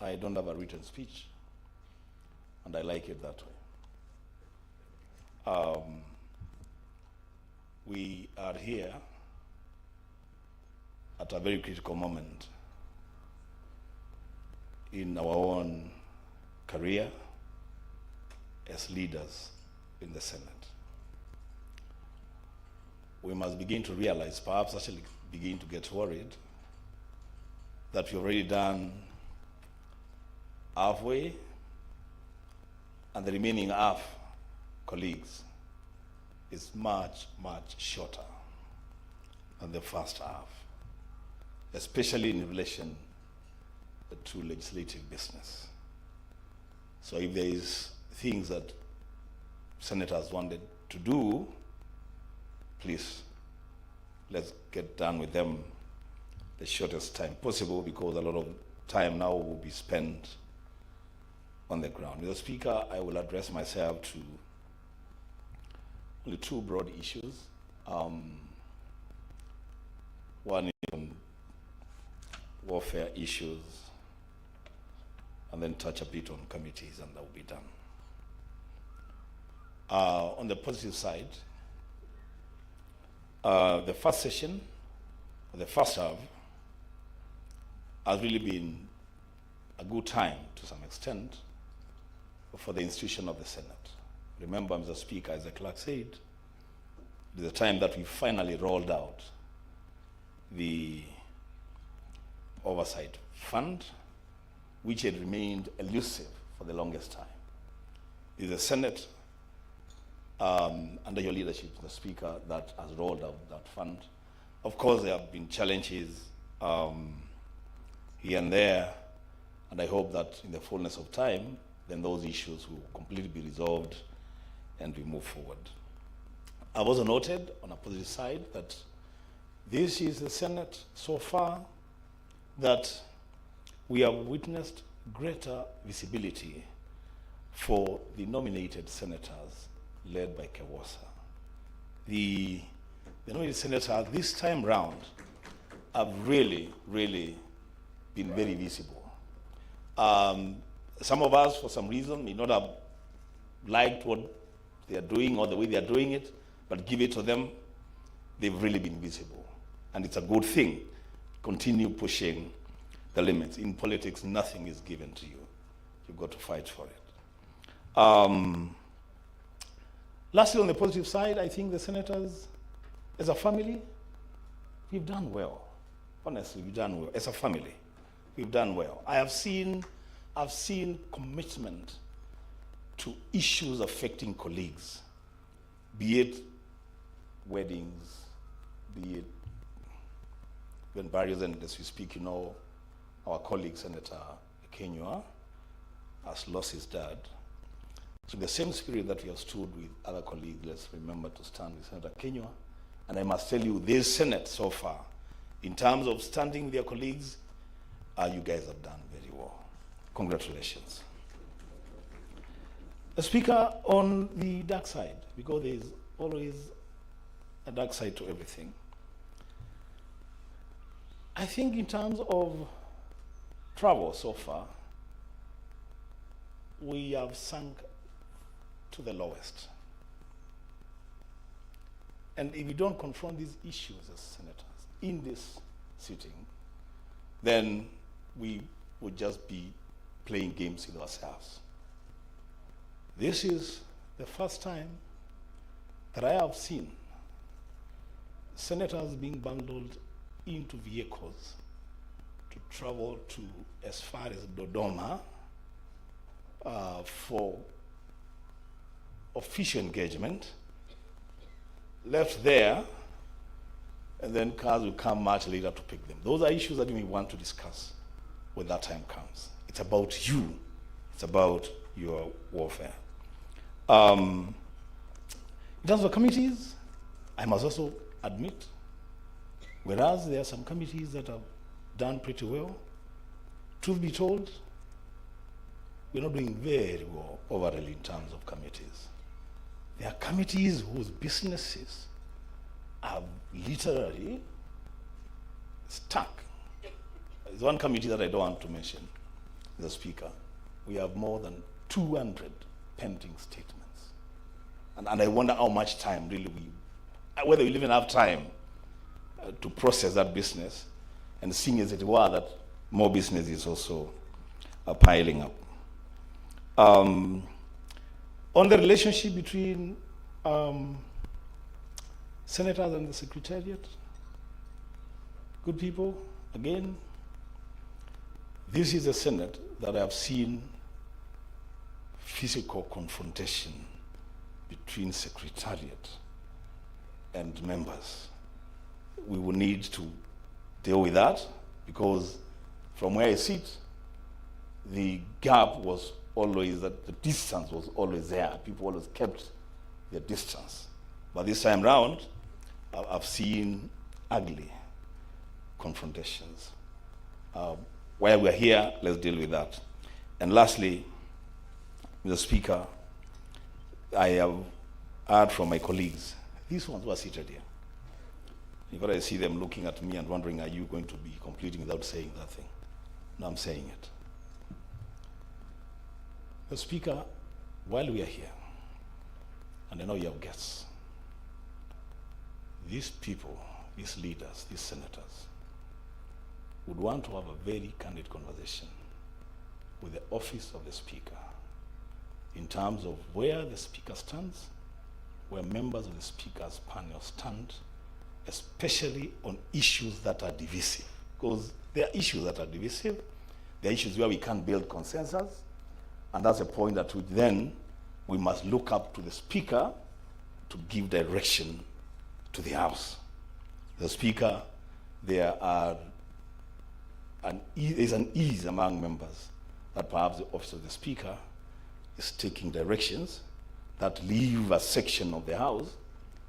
I don't have a written speech, and I like it that way. We are here at a very critical moment in our own career as leaders in the Senate. We must begin to realize, perhaps actually begin to get worried, that we've already done halfway, and the remaining half, colleagues, is much, much shorter than the first half, especially in relation to legislative business. So if there is things that senators wanted to do, please, let's get done with them the shortest time possible, because a lot of time now will be spent on the ground. Mr. Speaker, I will address myself to only two broad issues. One is on warfare issues, and then touch a bit on committees, and that will be done. On the positive side, the first session, the first half, has really been a good time to some extent for the institution of the Senate. Remember, Mr. Speaker, as the clerk said, it is a time that we finally rolled out the oversite fund, which had remained elusive for the longest time. It is the Senate, under your leadership, Mr. Speaker, that has rolled out that fund. Of course, there have been challenges here and there, and I hope that in the fullness of time, then those issues will completely be resolved and we move forward. I've also noted, on a positive side, that this is the Senate so far that we have witnessed greater visibility for the nominated senators led by Kewasa. The nominated senators this time round have really, really been very visible. Some of us, for some reason, may not have liked what they are doing or the way they are doing it, but give it to them, they've really been visible. And it's a good thing. Continue pushing the limits. In politics, nothing is given to you. You've got to fight for it. Lastly, on the positive side, I think the senators, as a family, we've done well. Honestly, we've done well. As a family, we've done well. I've seen commitment to issues affecting colleagues, be it weddings, be it when barriers, and as we speak, you know, our colleague Senator Kiio has lost his dad. So the same spirit that we have stood with other colleagues, let's remember to stand with Senator Kiio. And I must tell you, this Senate so far, in terms of standing with their colleagues, you guys have done very well. Congratulations. The Speaker, on the dark side, because there is always a dark side to everything, I think in terms of travel so far, we have sunk to the lowest. And if we don't confront these issues as senators in this sitting, then we would just be playing games with ourselves. This is the first time that I have seen senators being bundled into vehicles to travel to as far as Dodoma for official engagement, left there, and then cars will come much later to pick them. Those are issues that we want to discuss when that time comes. It's about you. It's about your warfare. In terms of committees, I must also admit, whereas there are some committees that have done pretty well, truth be told, we're not doing very well overall in terms of committees. There are committees whose businesses are literally stuck. There's one committee that I don't want to mention. Mr. Speaker, we have more than 200 pending statements. And I wonder how much time really whether we even have time to process that business, and seeing as it were that more business is also piling up. On the relationship between senators and the Secretariat, good people, again, this is a Senate that I have seen physical confrontation between Secretariat and members. We will need to deal with that, because from where I sit, the gap was always that the distance was always there. People always kept their distance. But this time round, I've seen ugly confrontations. While we're here, let's deal with that. And lastly, Mr. Speaker, I have heard from my colleagues, these ones who are seated here. Because I see them looking at me and wondering, are you going to be completing without saying that thing? No, I'm saying it. Mr. Speaker, while we are here, and I know you have guests, these people, these leaders, these senators, would want to have a very candid conversation with the office of the Speaker in terms of where the Speaker stands, where members of the Speaker's panel stand, especially on issues that are divisive. Because there are issues that are divisive, there are issues where we can't build consensus, and that's a point at which then we must look up to the Speaker to give direction to the House. The Speaker, there is an ease among members that perhaps the office of the Speaker is taking directions that leave a section of the House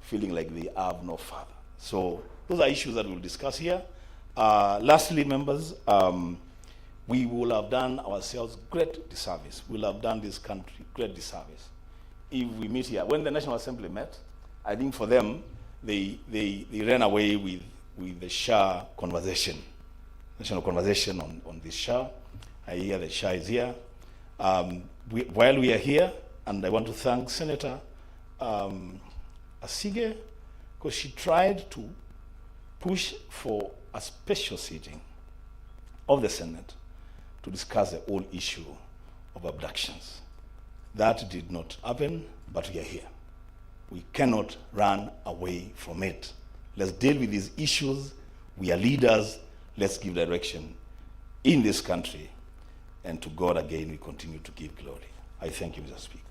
feeling like they have no father. So those are issues that we'll discuss here. Lastly, members, we will have done ourselves great disservice. We'll have done this country great disservice if we meet here. When the National Assembly met, I think for them, they ran away with the Shah conversation, national conversation on this Shah. I hear the Shah is here. While we are here, and I want to thank Senator Asige, because she tried to push for a special sitting of the Senate to discuss the whole issue of abductions. That did not happen, but we are here. We cannot run away from it. Let's deal with these issues. We are leaders. Let's give direction in this country. And to God again, we continue to give glory. I thank you, Mr. Speaker.